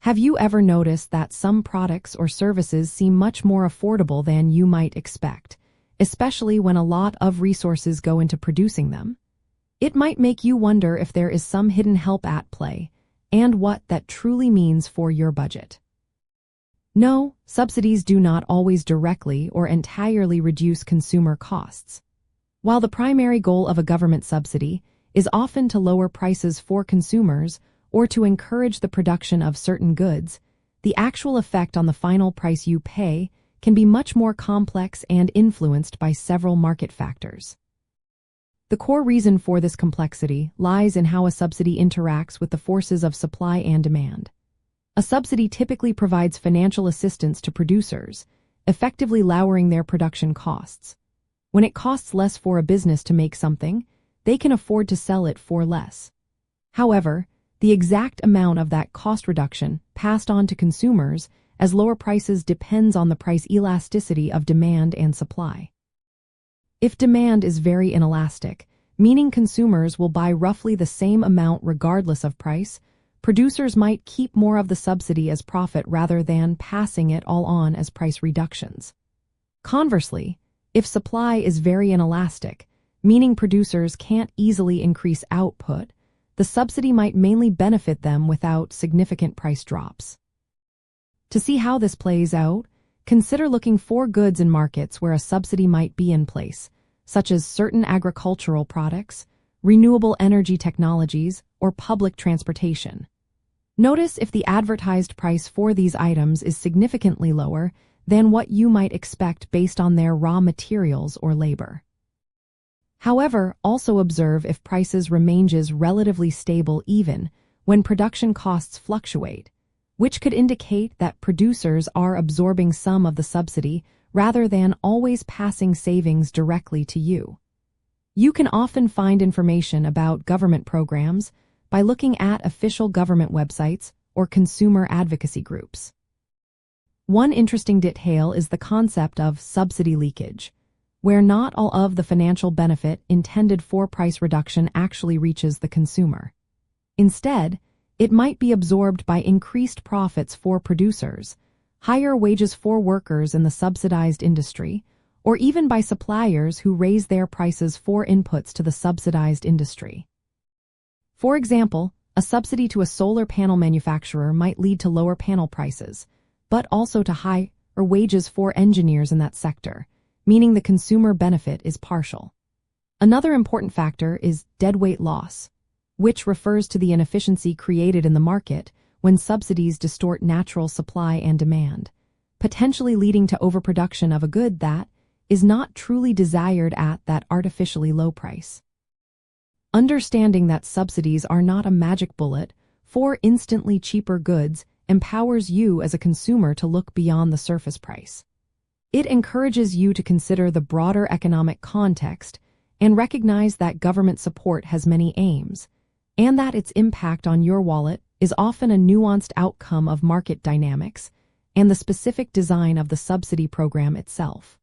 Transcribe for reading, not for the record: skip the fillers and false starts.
Have you ever noticed that some products or services seem much more affordable than you might expect, especially when a lot of resources go into producing them? It might make you wonder if there is some hidden help at play, and what that truly means for your budget. No, subsidies do not always directly or entirely reduce consumer costs. While the primary goal of a government subsidy is often to lower prices for consumers or to encourage the production of certain goods, the actual effect on the final price you pay can be much more complex and influenced by several market factors. The core reason for this complexity lies in how a subsidy interacts with the forces of supply and demand. A subsidy typically provides financial assistance to producers, effectively lowering their production costs. When it costs less for a business to make something, they can afford to sell it for less. However, the exact amount of that cost reduction passed on to consumers as lower prices depends on the price elasticity of demand and supply. If demand is very inelastic, meaning consumers will buy roughly the same amount regardless of price, producers might keep more of the subsidy as profit rather than passing it all on as price reductions. Conversely, if supply is very inelastic, meaning producers can't easily increase output, the subsidy might mainly benefit them without significant price drops. To see how this plays out, consider looking for goods in markets where a subsidy might be in place, such as certain agricultural products, renewable energy technologies, or public transportation. Notice if the advertised price for these items is significantly lower than what you might expect based on their raw materials or labor. However, also observe if prices remains relatively stable even when production costs fluctuate, which could indicate that producers are absorbing some of the subsidy rather than always passing savings directly to you. You can often find information about government programs by looking at official government websites or consumer advocacy groups. One interesting detail is the concept of subsidy leakage, where not all of the financial benefit intended for price reduction actually reaches the consumer. Instead, it might be absorbed by increased profits for producers, higher wages for workers in the subsidized industry, or even by suppliers who raise their prices for inputs to the subsidized industry. For example, a subsidy to a solar panel manufacturer might lead to lower panel prices, but also to higher wages for engineers in that sector, meaning the consumer benefit is partial. Another important factor is deadweight loss, which refers to the inefficiency created in the market when subsidies distort natural supply and demand, potentially leading to overproduction of a good that is not truly desired at that artificially low price. Understanding that subsidies are not a magic bullet for instantly cheaper goods empowers you as a consumer to look beyond the surface price. It encourages you to consider the broader economic context and recognize that government support has many aims, and that its impact on your wallet is often a nuanced outcome of market dynamics and the specific design of the subsidy program itself.